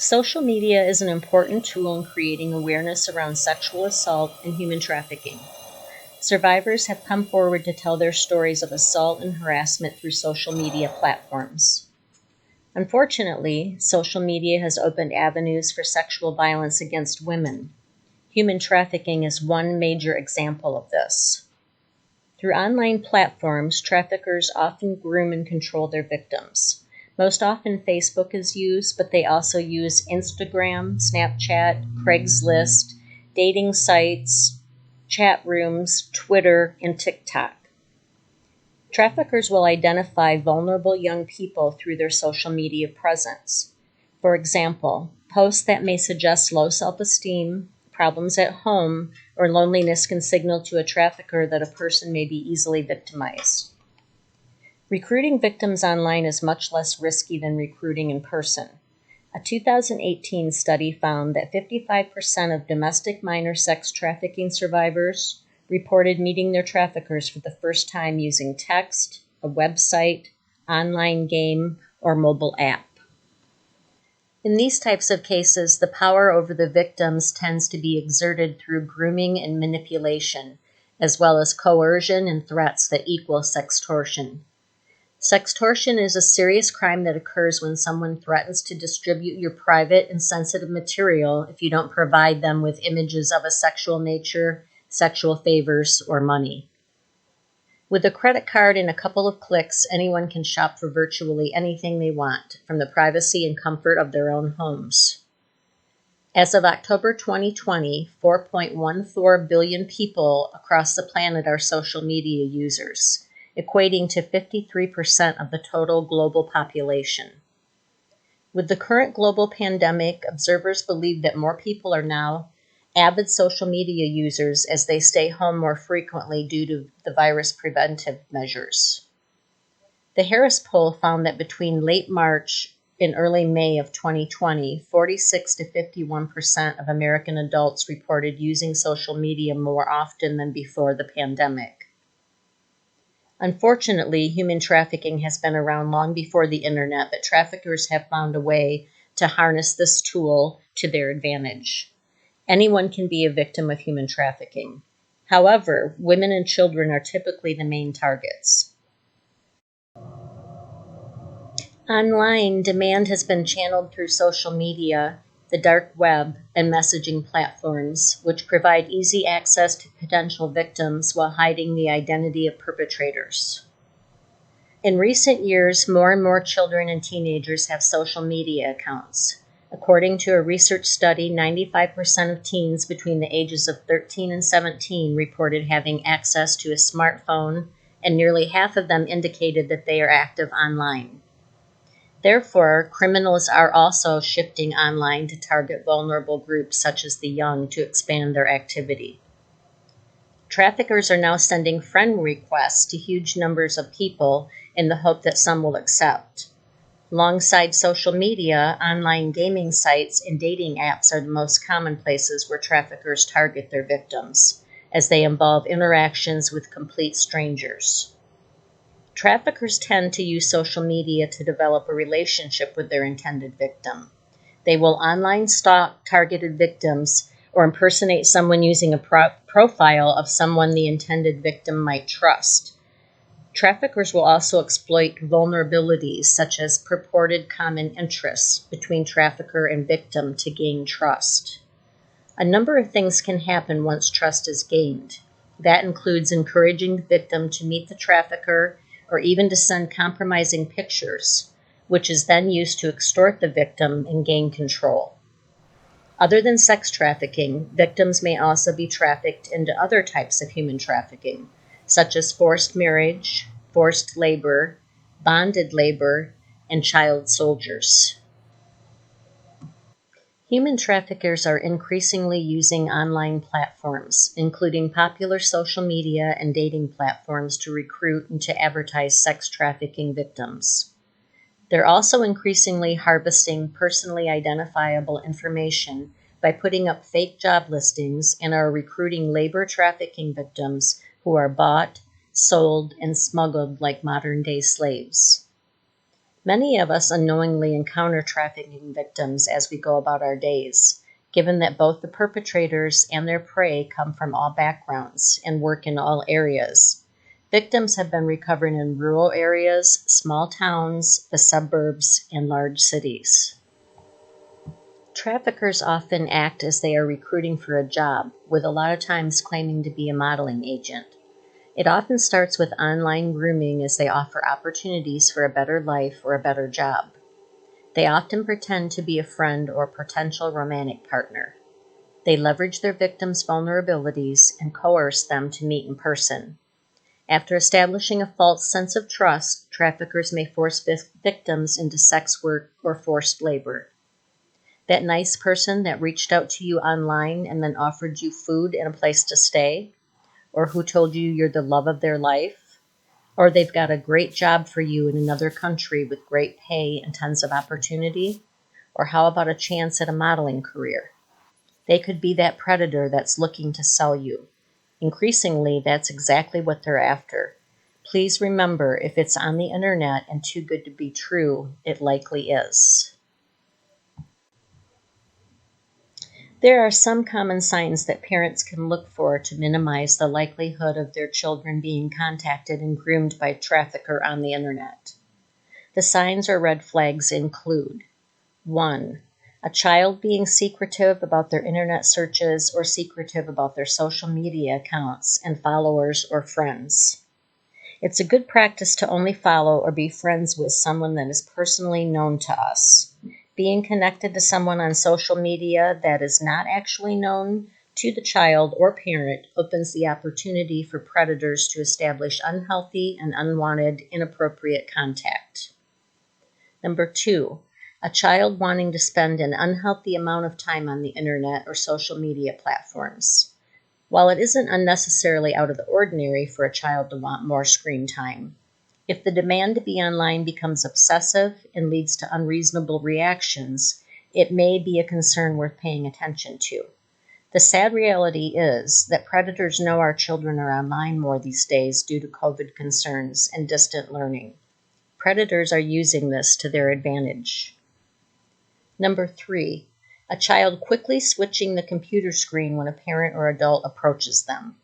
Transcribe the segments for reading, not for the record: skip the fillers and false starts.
Social media is an important tool in creating awareness around sexual assault and human trafficking. Survivors have come forward to tell their stories of assault and harassment through social media platforms. Unfortunately, social media has opened avenues for sexual violence against women. Human trafficking is one major example of this. Through online platforms, traffickers often groom and control their victims. Most often Facebook is used, but they also use Instagram, Snapchat, Craigslist, dating sites, chat rooms, Twitter, and TikTok. Traffickers will identify vulnerable young people through their social media presence. For example, posts that may suggest low self-esteem, problems at home, or loneliness can signal to a trafficker that a person may be easily victimized. Recruiting victims online is much less risky than recruiting in person. A 2018 study found that 55% of domestic minor sex trafficking survivors reported meeting their traffickers for the first time using text, a website, online game, or mobile app. In these types of cases, the power over the victims tends to be exerted through grooming and manipulation, as well as coercion and threats that equal sextortion. Sextortion is a serious crime that occurs when someone threatens to distribute your private and sensitive material if you don't provide them with images of a sexual nature, sexual favors, or money. With a credit card and a couple of clicks, anyone can shop for virtually anything they want, from the privacy and comfort of their own homes. As of October 2020, 4.14 billion people across the planet are social media users, equating to 53% of the total global population. With the current global pandemic, observers believe that more people are now avid social media users as they stay home more frequently due to the virus preventive measures. The Harris poll found that between late March and early May of 2020, 46 to 51% of American adults reported using social media more often than before the pandemic. Unfortunately, human trafficking has been around long before the internet, but traffickers have found a way to harness this tool to their advantage. Anyone can be a victim of human trafficking. However, women and children are typically the main targets. Online, demand has been channeled through social media, the dark web, and messaging platforms, which provide easy access to potential victims while hiding the identity of perpetrators. In recent years, more and more children and teenagers have social media accounts. According to a research study, 95% of teens between the ages of 13 and 17 reported having access to a smartphone, and nearly half of them indicated that they are active online. Therefore, criminals are also shifting online to target vulnerable groups such as the young to expand their activity. Traffickers are now sending friend requests to huge numbers of people in the hope that some will accept. Alongside social media, online gaming sites and dating apps are the most common places where traffickers target their victims, as they involve interactions with complete strangers. Traffickers tend to use social media to develop a relationship with their intended victim. They will online stalk targeted victims or impersonate someone using a profile of someone the intended victim might trust. Traffickers will also exploit vulnerabilities such as purported common interests between trafficker and victim to gain trust. A number of things can happen once trust is gained. That includes encouraging the victim to meet the trafficker or even to send compromising pictures, which is then used to extort the victim and gain control. Other than sex trafficking, victims may also be trafficked into other types of human trafficking, such as forced marriage, forced labor, bonded labor, and child soldiers. Human traffickers are increasingly using online platforms, including popular social media and dating platforms, to recruit and to advertise sex trafficking victims. They're also increasingly harvesting personally identifiable information by putting up fake job listings and are recruiting labor trafficking victims who are bought, sold, and smuggled like modern-day slaves. Many of us unknowingly encounter trafficking victims as we go about our days, given that both the perpetrators and their prey come from all backgrounds and work in all areas. Victims have been recovered in rural areas, small towns, the suburbs, and large cities. Traffickers often act as they are recruiting for a job, with a lot of times claiming to be a modeling agent. It often starts with online grooming as they offer opportunities for a better life or a better job. They often pretend to be a friend or potential romantic partner. They leverage their victims' vulnerabilities and coerce them to meet in person. After establishing a false sense of trust, traffickers may force victims into sex work or forced labor. That nice person that reached out to you online and then offered you food and a place to stay, or who told you you're the love of their life, or they've got a great job for you in another country with great pay and tons of opportunity, or how about a chance at a modeling career? They could be that predator that's looking to sell you. Increasingly, that's exactly what they're after. Please remember, if it's on the internet and too good to be true, it likely is. There are some common signs that parents can look for to minimize the likelihood of their children being contacted and groomed by a trafficker on the internet. The signs or red flags include 1. A child being secretive about their internet searches or secretive about their social media accounts and followers or friends. It's a good practice to only follow or be friends with someone that is personally known to us. Being connected to someone on social media that is not actually known to the child or parent opens the opportunity for predators to establish unhealthy and unwanted inappropriate contact. Number 2, a child wanting to spend an unhealthy amount of time on the internet or social media platforms. While it isn't unnecessarily out of the ordinary for a child to want more screen time, if the demand to be online becomes obsessive and leads to unreasonable reactions, it may be a concern worth paying attention to. The sad reality is that predators know our children are online more these days due to COVID concerns and distant learning. Predators are using this to their advantage. Number 3, a child quickly switching the computer screen when a parent or adult approaches them.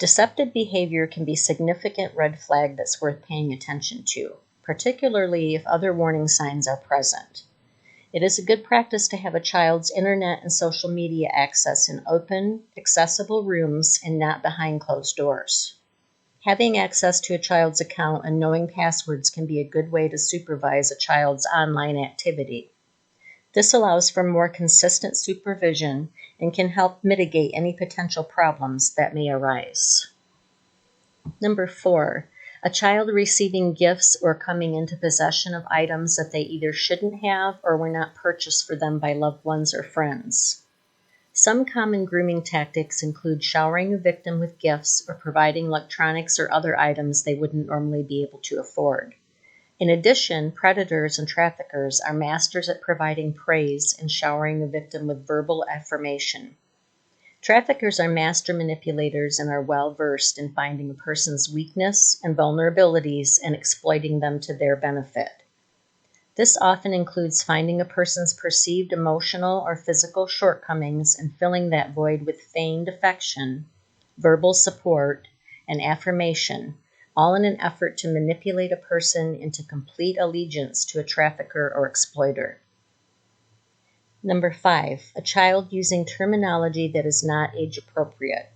Deceptive behavior can be a significant red flag that's worth paying attention to, particularly if other warning signs are present. It is a good practice to have a child's internet and social media access in open, accessible rooms and not behind closed doors. Having access to a child's account and knowing passwords can be a good way to supervise a child's online activity. This allows for more consistent supervision and can help mitigate any potential problems that may arise. Number 4, a child receiving gifts or coming into possession of items that they either shouldn't have or were not purchased for them by loved ones or friends. Some common grooming tactics include showering a victim with gifts or providing electronics or other items they wouldn't normally be able to afford. In addition, predators and traffickers are masters at providing praise and showering a victim with verbal affirmation. Traffickers are master manipulators and are well versed in finding a person's weakness and vulnerabilities and exploiting them to their benefit. This often includes finding a person's perceived emotional or physical shortcomings and filling that void with feigned affection, verbal support, and affirmation, all in an effort to manipulate a person into complete allegiance to a trafficker or exploiter. Number 5, a child using terminology that is not age appropriate.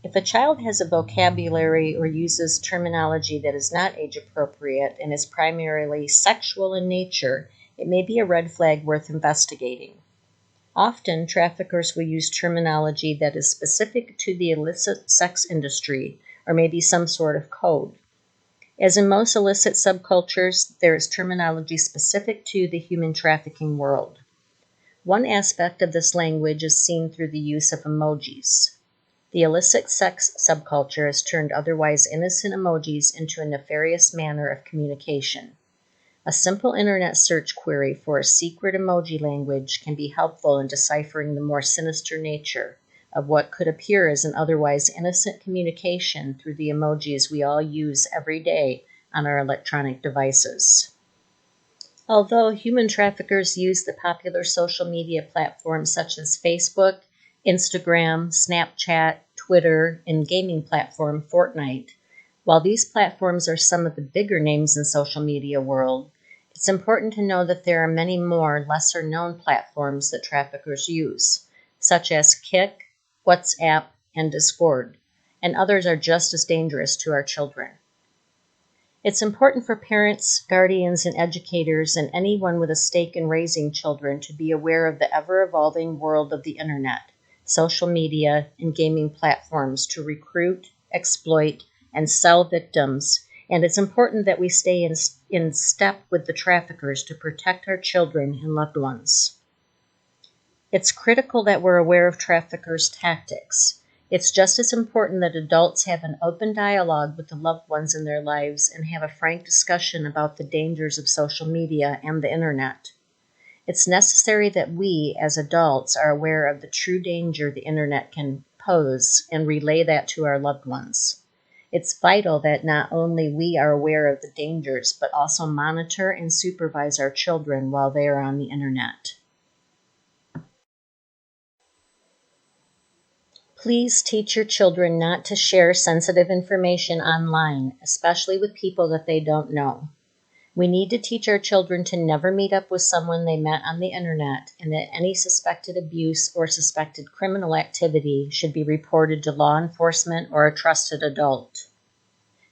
If a child has a vocabulary or uses terminology that is not age appropriate and is primarily sexual in nature, it may be a red flag worth investigating. Often, traffickers will use terminology that is specific to the illicit sex industry or maybe some sort of code. As in most illicit subcultures, there is terminology specific to the human trafficking world. One aspect of this language is seen through the use of emojis. The illicit sex subculture has turned otherwise innocent emojis into a nefarious manner of communication. A simple internet search query for a secret emoji language can be helpful in deciphering the more sinister nature of what could appear as an otherwise innocent communication through the emojis we all use every day on our electronic devices. Although human traffickers use the popular social media platforms such as Facebook, Instagram, Snapchat, Twitter, and gaming platform Fortnite, while these platforms are some of the bigger names in social media world, it's important to know that there are many more lesser known platforms that traffickers use, such as Kik, WhatsApp, and Discord, and others are just as dangerous to our children. It's important for parents, guardians, and educators, and anyone with a stake in raising children to be aware of the ever evolving world of the internet, social media, and gaming platforms to recruit, exploit, and sell victims. And it's important that we stay in step with the traffickers to protect our children and loved ones. It's critical that we're aware of traffickers' tactics. It's just as important that adults have an open dialogue with the loved ones in their lives and have a frank discussion about the dangers of social media and the internet. It's necessary that we, as adults, are aware of the true danger the internet can pose and relay that to our loved ones. It's vital that not only we are aware of the dangers, but also monitor and supervise our children while they are on the internet. Please teach your children not to share sensitive information online, especially with people that they don't know. We need to teach our children to never meet up with someone they met on the internet, and that any suspected abuse or suspected criminal activity should be reported to law enforcement or a trusted adult.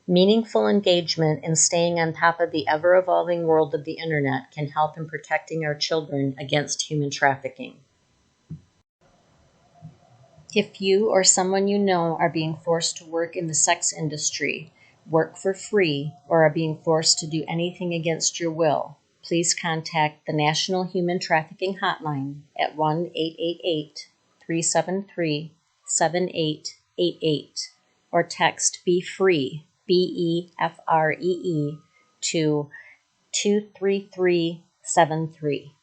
Meaningful engagement and staying on top of the ever-evolving world of the internet can help in protecting our children against human trafficking. If you or someone you know are being forced to work in the sex industry, work for free, or are being forced to do anything against your will, please contact the National Human Trafficking Hotline at 1-888-373-7888 or text BEFREE, BEFREE, to 23373.